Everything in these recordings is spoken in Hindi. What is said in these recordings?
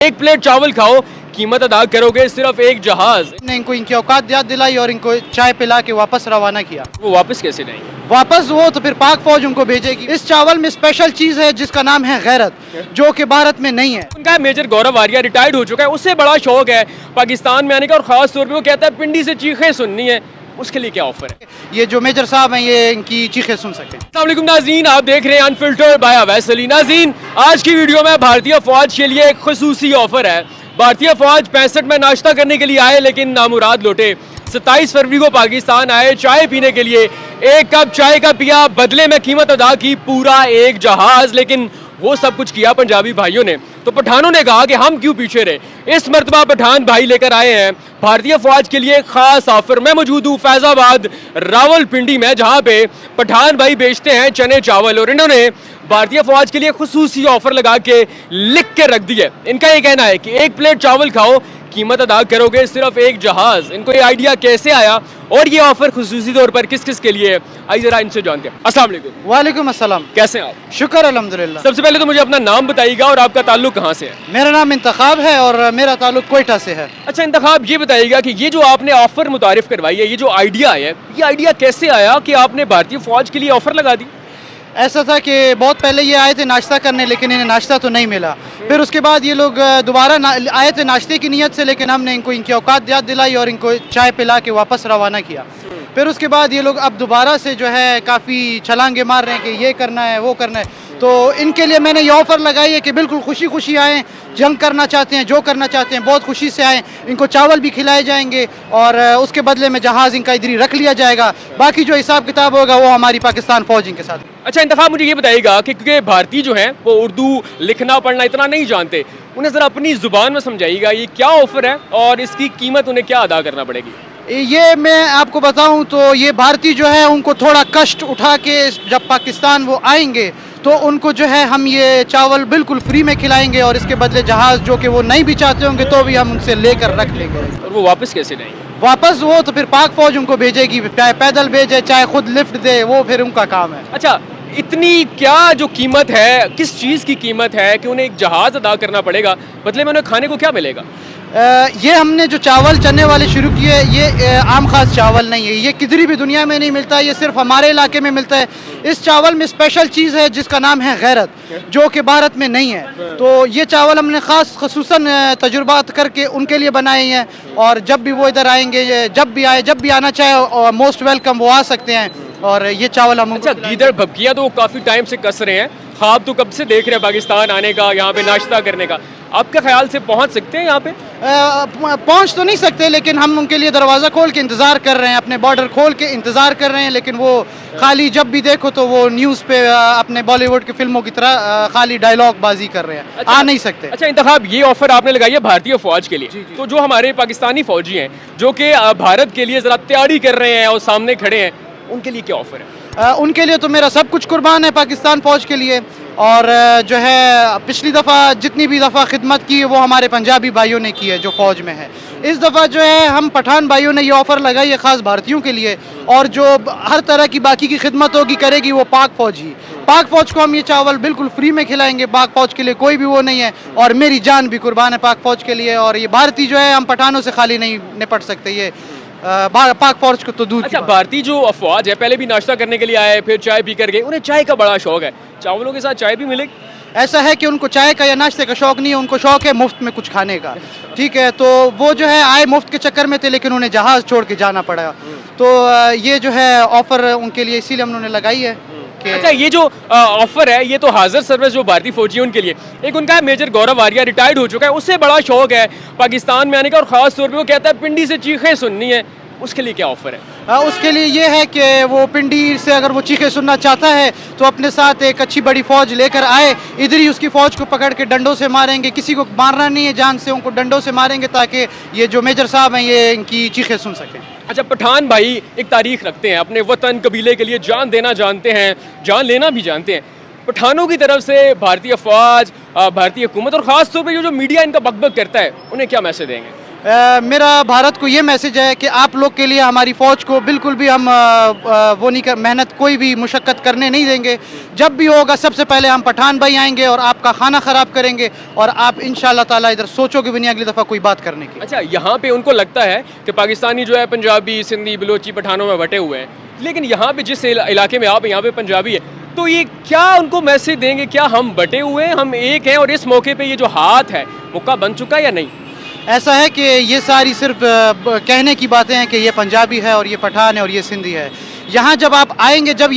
एक प्लेट चावल खाओ, कीमत अदा करोगे सिर्फ एक जहाज। ने इनको इनकी औकात याद दिलाई और इनको चाय पिला के वापस रवाना किया। वो वापस कैसे नहीं? वापस वो तो फिर पाक फौज उनको भेजेगी। इस चावल में स्पेशल चीज है जिसका नाम है गैरत, जो कि भारत में नहीं है। उनका मेजर गौरव आर्या रिटायर्ड हो चुका है, उससे बड़ा शौक है पाकिस्तान में आने का और खास तौर पे वो कहता है पिंडी से चीखें सुननी है। उसके लिए क्या ऑफर है? ये जो मेजर साहब हैं ये इनकी चीखें सुन सकें। अस्सलाम वालेकुम नाज़रीन, आप देख रहे हैं अनफिल्टर्ड बाय अवैस अली। नाज़रीन, आज की वीडियो में भारतीय फौज के लिए एक खुसूसी ऑफर है। भारतीय फौज 65 में नाश्ता करने के लिए आए लेकिन नामुराद लौटे। 27 फरवरी को पाकिस्तान आए चाय पीने के लिए, एक कप चाय का पिया, बदले में कीमत अदा की पूरा एक जहाज। लेकिन वो सब कुछ किया पंजाबी भाइयों ने, तो पठानों ने कहा कि हम क्यों पीछे रहे। इस मर्तबा पठान भाई लेकर आए हैं भारतीय फौज के लिए खास ऑफर। मैं मौजूद हूँ फैजाबाद रावलपिंडी में, जहाँ पे पठान भाई बेचते हैं चने चावल, और इन्होंने भारतीय फौज के लिए खुसूसी ऑफर लगा के लिख के रख दी है। इनका ये कहना है कि एक प्लेट चावल खाओ, कीमत अदा करोगे सिर्फ एक जहाज। इनको ये आइडिया कैसे आया और ये ऑफर खुसूसी तौर पर किस किस के लिए है, आइए जरा इनसे जानते हैं। अस्सलाम वालेकुम। वालेकुम अस्सलाम। कैसे हैं आप? शुक्र अल्हम्दुलिल्लाह। सबसे पहले तो मुझे अपना नाम बताइएगा और आपका ताल्लुक कहाँ से है? मेरा नाम इंतखाब है और मेरा ताल्लुक कोयटा से है। अच्छा इंतखाब, ये बताइएगा कि ये जो आपने ऑफर मुतारिफ करवाई है, ये जो आइडिया है, ये आइडिया कैसे आया कि आपने भारतीय फौज के लिए ऑफर लगा दी? ऐसा था कि बहुत पहले ये आए थे नाश्ता करने, लेकिन इन्हें नाश्ता तो नहीं मिला। फिर उसके बाद ये लोग दोबारा आए थे नाश्ते की नीयत से, लेकिन हमने इनको इनकी औकात याद दिलाई और इनको चाय पिला के वापस रवाना किया। फिर उसके बाद ये लोग अब दोबारा से जो है काफ़ी छलांगे मार रहे हैं कि ये करना है वो करना है। तो इनके लिए मैंने ये ऑफ़र लगाई है कि बिल्कुल खुशी खुशी आएँ, जंग करना चाहते हैं, जो करना चाहते हैं बहुत खुशी से आएँ। इनको चावल भी खिलाए जाएंगे और उसके बदले में जहाज़ इनका इधर ही रख लिया जाएगा। बाकी जो हिसाब किताब होगा वो हमारी पाकिस्तान फ़ौज इनके साथ। अच्छा इंतखाब, मुझे ये बताइएगा कि क्योंकि भारतीय जो हैं वो उर्दू लिखना पढ़ना इतना नहीं जानते, उन्हें ज़रा अपनी ज़ुबान में समझाइएगा ये क्या ऑफ़र है और इसकी कीमत उन्हें क्या अदा करना पड़ेगी। ये मैं आपको बताऊं तो ये भारतीय जो है उनको थोड़ा कष्ट उठा के जब पाकिस्तान वो आएंगे तो उनको जो है हम ये चावल बिल्कुल फ्री में खिलाएंगे और इसके बदले जहाज़ जो कि वो नहीं भी चाहते होंगे तो भी हम उनसे लेकर रख लेंगे। और वो वापस कैसे जाएंगे? वापस वो तो फिर पाक फौज उनको भेजेगी, चाहे पैदल भेजे चाहे खुद लिफ्ट दे, वो फिर उनका काम है। अच्छा, इतनी क्या जो कीमत है, किस चीज़ की कीमत है कि उन्हें एक जहाज़ अदा करना पड़ेगा, बदले में उन्हें खाने को क्या मिलेगा? ये हमने जो चावल चने वाले शुरू किए, ये आम खास चावल नहीं है, ये किधर भी दुनिया में नहीं मिलता, ये सिर्फ हमारे इलाके में मिलता है। इस चावल में स्पेशल चीज़ है जिसका नाम है गैरत, जो कि भारत में नहीं है। तो ये चावल हमने ख़ास खसूसन तजुर्बात करके उनके लिए बनाए हैं, और जब भी वो इधर आएंगे, जब भी आना चाहे मोस्ट वेलकम, वो आ सकते हैं। और ये चावल हम अच्छा, गीदड़ भपकियाँ तो काफ़ी टाइम से कस रहे हैं, ख्वाब तो कब से देख रहे हैं पाकिस्तान आने का, यहाँ पे नाश्ता करने का। आपके ख्याल से पहुँच सकते हैं यहाँ पे? पहुँच तो नहीं सकते, लेकिन हम उनके लिए दरवाज़ा खोल के इंतज़ार कर रहे हैं, अपने बॉर्डर खोल के इंतज़ार कर रहे हैं। लेकिन वो खाली जब भी देखो तो वो न्यूज़ पे अपने बॉलीवुड की फिल्मों की तरह खाली डायलॉग बाजी कर रहे हैं। अच्छा, आ नहीं सकते। अच्छा इंतखाब, ये ऑफर आपने लगाई है भारतीय फौज के लिए, तो जो हमारे पाकिस्तानी फौजी हैं जो कि भारत के लिए ज़रा तैयारी कर रहे हैं और सामने खड़े हैं, उनके लिए क्या ऑफर है? उनके लिए तो मेरा सब कुछ कुर्बान है पाकिस्तान फ़ौज के लिए। और जो है पिछली दफ़ा जितनी भी दफ़ा खिदमत की है वो हमारे पंजाबी भाइयों ने की है जो फ़ौज में है। इस दफ़ा जो है हम पठान भाइयों ने ये ऑफ़र लगाई है ख़ास भारतीयों के लिए, और जो हर तरह की बाकी की खिदमत होगी करेगी वो पाक फ़ौज ही। पाक फ़ौज को हम ये चावल बिल्कुल फ्री में खिलाएंगे। पाक फ़ौज के लिए कोई भी वो नहीं है, और मेरी जान भी कुर्बान है पाक फ़ौज के लिए। और ये भारतीय जो है हम पठानों से खाली नहीं निपट सकते, ये पाक फौज को तो दूध। अच्छा, भारतीय जो अफवाज है पहले भी नाश्ता करने के लिए आए, फिर चाय पी कर गए, उन्हें चाय का बड़ा शौक है, चावलों के साथ चाय भी मिलेगी? ऐसा है कि उनको चाय का या नाश्ते का शौक नहीं है, उनको शौक है मुफ्त में कुछ खाने का। ठीक है, तो वो जो है आए मुफ्त के चक्कर में थे, लेकिन उन्हें जहाज़ छोड़ के जाना पड़ा। तो ये जो है ऑफ़र उनके लिए इसीलिए उन्होंने लगाई है। अच्छा, ये जो ऑफर है ये तो हाजिर सर्विस जो भारतीय फौजी है उनके लिए। एक उनका है मेजर गौरव आर्या रिटायर्ड हो चुका है, उससे बड़ा शौक है पाकिस्तान में आने का और ख़ास तौर पे वो कहता है पिंडी से चीखें सुननी है। उसके लिए क्या ऑफर है? उसके लिए ये है कि वो पिंडी से अगर वो चीखें सुनना चाहता है तो अपने साथ एक अच्छी बड़ी फ़ौज लेकर आए, इधर ही उसकी फ़ौज को पकड़ के डंडों से मारेंगे। किसी को मारना नहीं है जान से, उनको डंडों से मारेंगे ताकि ये जो मेजर साहब हैं ये इनकी चीखें सुन सकें। अच्छा, पठान भाई एक तारीख रखते हैं, अपने वतन कबीले के लिए जान देना जानते हैं, जान लेना भी जानते हैं। पठानों की तरफ से भारतीय फ़ौज, भारतीय हुकूमत और ख़ास तौर पर जो मीडिया इनका बकबक करता है, उन्हें क्या मैसेज देंगे? मेरा भारत को ये मैसेज है कि आप लोग के लिए हमारी फ़ौज को बिल्कुल भी हम वो नहीं कर, मेहनत कोई भी मुशक्क़त करने नहीं देंगे। जब भी होगा सबसे पहले हम पठान भाई आएंगे और आपका खाना ख़राब करेंगे और आप इंशाल्लाह ताला इधर सोचोगे भी नहीं अगली दफ़ा कोई बात करने की। अच्छा, यहाँ पे उनको लगता है कि पाकिस्तानी जो है पंजाबी, सिंधी, बलोची, पठानों में बटे हुए हैं, लेकिन यहाँ पे जिस इलाके में आप यहाँ पे पंजाबी है, तो ये क्या उनको मैसेज देंगे, क्या हम बटे हुए हैं, हम एक हैं और इस मौके पे ये जो हाथ है मुक्का बन चुका है या नहीं? ऐसा है कि ये सारी सिर्फ कहने की बातें हैं कि ये पंजाबी है और ये पठान है और ये सिंधी है। यहाँ जब आप आएंगे, जब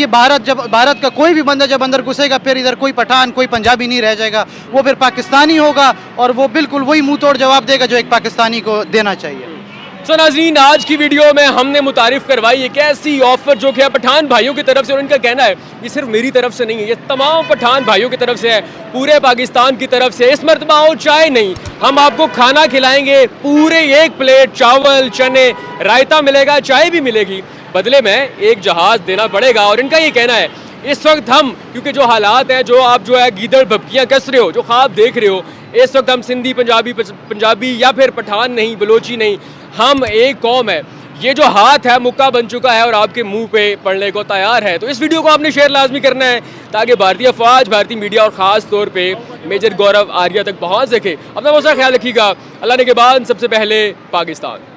भारत का कोई भी बंदा जब अंदर घुसेगा, फिर इधर कोई पठान कोई पंजाबी नहीं रह जाएगा, वो फिर पाकिस्तानी होगा और वो बिल्कुल वही मुंह तोड़ जवाब देगा जो एक पाकिस्तानी को देना चाहिए। सो नाज़रीन, आज की वीडियो में हमने मुतारिफ करवाई एक ऐसी ऑफर जो कि है पठान भाइयों की तरफ से, और इनका कहना है ये सिर्फ मेरी तरफ से नहीं है, ये तमाम पठान भाइयों की तरफ से है, पूरे पाकिस्तान की तरफ से। इस मरतबा और चाय नहीं, हम आपको खाना खिलाएंगे, पूरे 1 प्लेट चावल, चने, रायता मिलेगा, चाय भी मिलेगी, बदले में एक जहाज़ देना पड़ेगा। और इनका ये कहना है इस वक्त हम, क्योंकि जो हालात हैं, जो आप जो है गीदड़ भपकियाँ कस रहे हो, जो ख्वाब देख रहे हो, इस वक्त हम सिंधी पंजाबी या फिर पठान नहीं, बलोची नहीं, हम एक कौम है। ये जो हाथ है मुक्का बन चुका है और आपके मुंह पे पड़ने को तैयार है। तो इस वीडियो को आपने शेयर लाजमी करना है ताकि भारतीय फौज, भारतीय मीडिया और ख़ास तौर पे मेजर गौरव आर्या तक पहुंच सके। अपना बहुत सारा ख्याल रखिएगा। अल्लाह ने के बाद सबसे पहले पाकिस्तान।